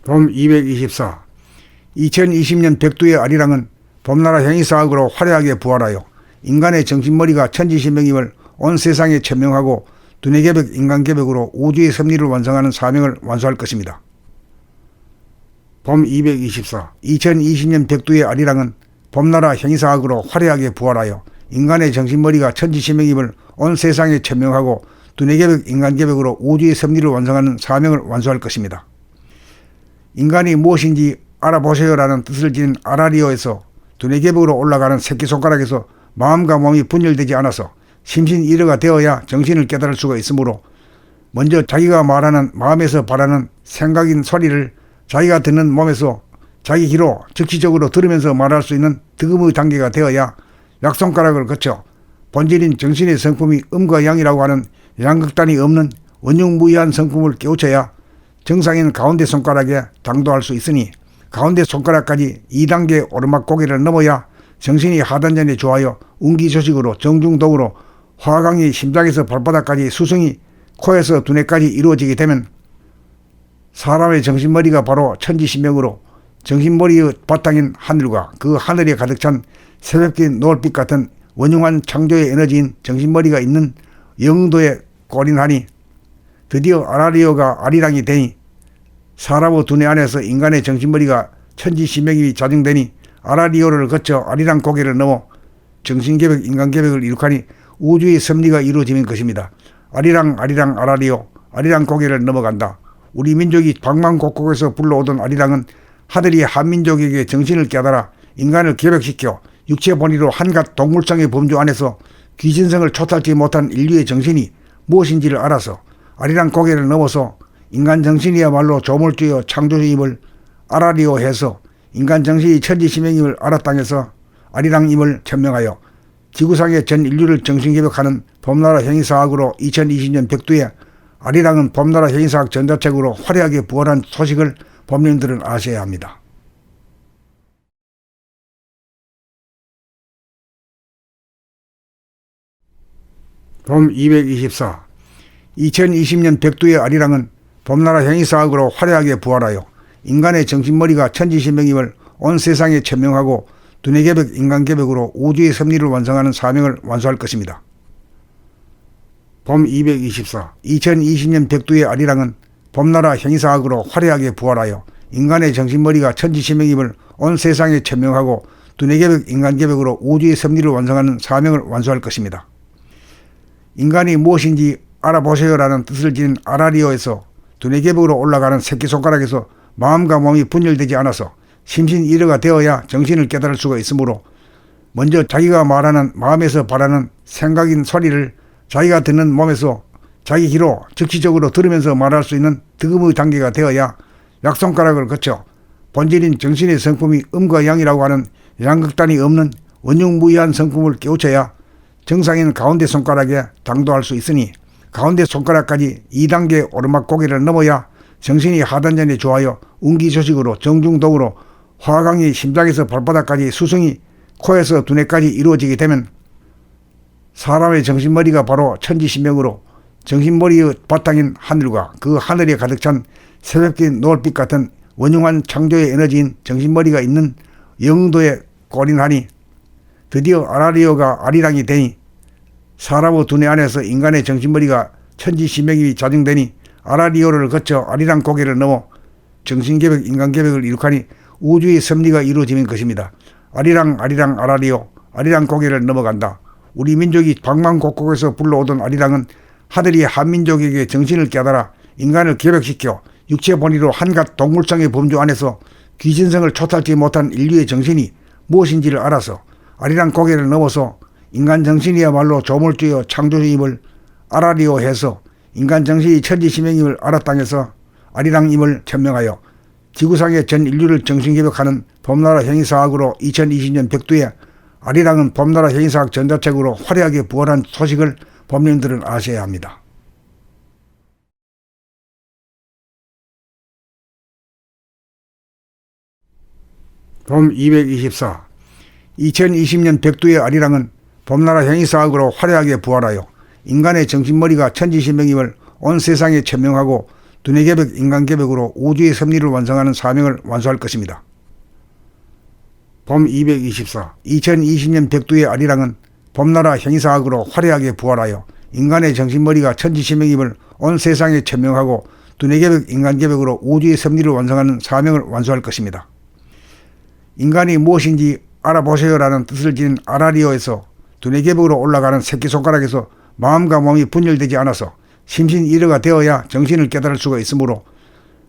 봄 224. 2020년 백두의 아리랑은 봄나라 행위사학으로 화려하게 부활하여 인간의 정신머리가 천지신명임을 온 세상에 천명하고 두뇌개벽 인간개벽으로 우주의 섭리를 완성하는 사명을 완수할 것입니다. 봄 224. 2020년 백두의 아리랑은 봄나라 행위사학으로 화려하게 부활하여 인간의 정신머리가 천지신명임을 온 세상에 천명하고 두뇌개벽 인간개벽으로 우주의 섭리를 완성하는 사명을 완수할 것입니다. 인간이 무엇인지 알아보세요라는 뜻을 지닌 아라리오에서 두뇌개벽으로 올라가는 새끼손가락에서 마음과 몸이 분열되지 않아서 심신일어가 되어야 정신을 깨달을 수가 있으므로 먼저 자기가 말하는 마음에서 바라는 생각인 소리를 자기가 듣는 몸에서 자기 귀로 즉시적으로 들으면서 말할 수 있는 득음의 단계가 되어야 약손가락을 거쳐 본질인 정신의 성품이 음과 양이라고 하는 양극단이 없는 원흉무이한 성품을 깨우쳐야 정상인 가운데 손가락에 당도할 수 있으니 가운데 손가락까지 2단계 오르막 고개를 넘어야 정신이 하단전에 좋아요 운기조식으로 정중동으로 화강이 심장에서 발바닥까지 수성이 코에서 두뇌까지 이루어지게 되면 사람의 정신머리가 바로 천지신명으로 정신머리의 바탕인 하늘과 그 하늘에 가득 찬 새벽빛 노을빛 같은 원흉한 창조의 에너지인 정신머리가 있는 영도에 골인하니 드디어 아라리오가 아리랑이 되니 사람의 두뇌 안에서 인간의 정신머리가 천지신명이 자정되니 아라리오를 거쳐 아리랑 고개를 넘어 정신개벽 인간개벽을 이룩하니 우주의 섭리가 이루어지는 것입니다. 아리랑 아리랑 아라리오 아리랑 고개를 넘어간다. 우리 민족이 방방곡곡에서 불러오던 아리랑은 하늘이 한민족에게 정신을 깨달아 인간을 개벽시켜 육체 본위로 한갓 동물성의 범주 안에서 귀신성을 초탈지 못한 인류의 정신이 무엇인지를 알아서 아리랑 고개를 넘어서 인간 정신이야말로 조물주여 창조주임을 아라리오해서 인간 정신이 천지신명임을 알아땅에서 아리랑임을 천명하여 지구상의 전 인류를 정신개벽하는 봄나라 행위사학으로 2020년 백두에 아리랑은 봄나라 행위사학 전자책으로 화려하게 부활한 소식을 법님들은 아셔야 합니다. 봄 224. 2020년 백두의 아리랑은 봄나라 행위사학으로 화려하게 부활하여 인간의 정신머리가 천지신명임을 온 세상에 천명하고 두뇌개벽 인간개벽으로 우주의 섭리를 완성하는 사명을 완수할 것입니다. 봄 224. 2020년 백두의 아리랑은 봄나라 행위사학으로 화려하게 부활하여 인간의 정신머리가 천지신명임을 온 세상에 천명하고 두뇌개벽 인간개벽으로 우주의 섭리를 완성하는 사명을 완수할 것입니다. 인간이 무엇인지 알아보세요라는 뜻을 지닌 아라리오에서 두뇌개벽으로 올라가는 새끼손가락에서 마음과 몸이 분열되지 않아서 심신일어가 되어야 정신을 깨달을 수가 있으므로 먼저 자기가 말하는 마음에서 바라는 생각인 소리를 자기가 듣는 몸에서 자기 귀로 즉시적으로 들으면서 말할 수 있는 득음의 단계가 되어야 약손가락을 거쳐 본질인 정신의 성품이 음과 양이라고 하는 양극단이 없는 원흉무이한 성품을 깨우쳐야 정상인 가운데 손가락에 당도할 수 있으니 가운데 손가락까지 2단계 오르막 고개를 넘어야 정신이 하단전에 좋아요 운기조식으로 정중동으로 화강이 심장에서 발바닥까지 수성이 코에서 두뇌까지 이루어지게 되면 사람의 정신머리가 바로 천지신명으로 정신머리의 바탕인 하늘과 그 하늘에 가득 찬 새벽빛 노을빛 같은 원흉한 창조의 에너지인 정신머리가 있는 영도에 골인하니 드디어 아라리오가 아리랑이 되니 사람의 두뇌 안에서 인간의 정신머리가 천지신명이 자정되니 아라리오를 거쳐 아리랑 고개를 넘어 정신개벽 인간개벽을 이룩하니 우주의 섭리가 이루어지는 것입니다. 아리랑 아리랑 아라리오 아리랑 고개를 넘어간다. 우리 민족이 방방곡곡에서 불러오던 아리랑은 하늘이 한민족에게 정신을 깨달아 인간을 개벽시켜 육체 본위로 한갓 동물성의 범주 안에서 귀신성을 초탈지 못한 인류의 정신이 무엇인지를 알아서 아리랑 고개를 넘어서 인간 정신이야말로 조물주여 창조주임을 아라리오해서 인간 정신이 천지신명임을 알아땅에서 아리랑임을 천명하여 지구상의 전 인류를 정신개벽하는 봄나라 행위사학으로 2020년 백두에 아리랑은 봄나라 행위사학 전자책으로 화려하게 부활한 소식을 법님들은 아셔야 합니다. 봄 224. 2020년 백두의 아리랑은 봄나라 행위사학으로 화려하게 부활하여 인간의 정신머리가 천지신명임을 온 세상에 천명하고 두뇌개벽, 인간개벽으로 우주의 섭리를 완성하는 사명을 완수할 것입니다. 봄 224. 2020년 백두의 아리랑은 봄나라 형이사학으로 화려하게 부활하여 인간의 정신머리가 천지신명임을 온 세상에 천명하고 두뇌개벽, 인간개벽으로 우주의 섭리를 완성하는 사명을 완수할 것입니다. 인간이 무엇인지 알아보세요라는 뜻을 지닌 아라리오에서 두뇌개벽으로 올라가는 새끼손가락에서 마음과 몸이 분열되지 않아서 심신일어가 되어야 정신을 깨달을 수가 있으므로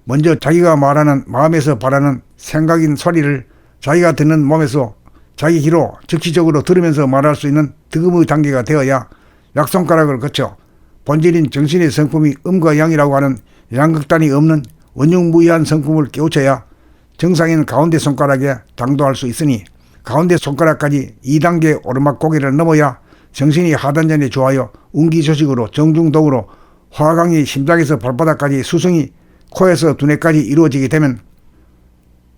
먼저 자기가 말하는 마음에서 바라는 생각인 소리를 자기가 듣는 몸에서 자기 귀로 즉시적으로 들으면서 말할 수 있는 득음의 단계가 되어야 약손가락을 거쳐 본질인 정신의 성품이 음과 양이라고 하는 양극단이 없는 원흉무이한 성품을 깨우쳐야 정상인 가운데 손가락에 당도할 수 있으니 가운데 손가락까지 2단계 오르막 고개를 넘어야 정신이 하단전에 좋아요 운기조식으로 정중독으로 화강이 심장에서 발바닥까지 수성이 코에서 두뇌까지 이루어지게 되면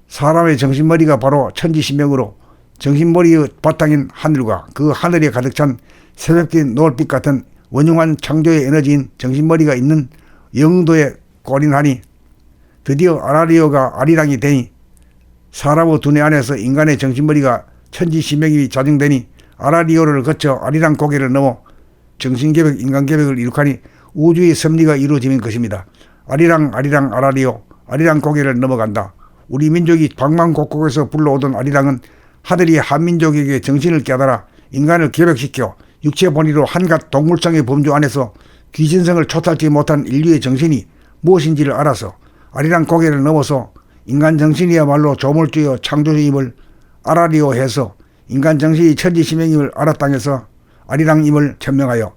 사람의 정신머리가 바로 천지신명으로 정신머리의 바탕인 하늘과 그 하늘에 가득 찬 새벽빛 노을빛 같은 원흉한 창조의 에너지인 정신머리가 있는 영도에 골인하니 드디어 아라리오가 아리랑이 되니 사람의 두뇌 안에서 인간의 정신머리가 천지신명이 자정되니 아라리오를 거쳐 아리랑 고개를 넘어 정신개벽, 인간개벽을 이룩하니 우주의 섭리가 이루어지는 것입니다. 아리랑 아리랑 아라리오, 아리랑 고개를 넘어간다. 우리 민족이 방방곡곡에서 불러오던 아리랑은 하늘이 한민족에게 정신을 깨달아 인간을 개벽시켜 육체 본의로 한갓 동물성의 범주 안에서 귀신성을 초탈지 못한 인류의 정신이 무엇인지를 알아서 아리랑 고개를 넘어서 인간 정신이야말로 조물주여 창조주임을 아라리오해서 인간 정신이 천지신명임을 알아땅에서 아리랑임을 천명하여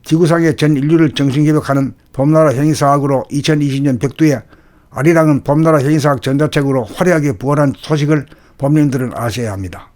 지구상의 전 인류를 정신개벽하는 봄나라 형이사학으로 2020년 백두에 아리랑은 봄나라 형이사학 전자책으로 화려하게 부활한 소식을 법님들은 아셔야 합니다.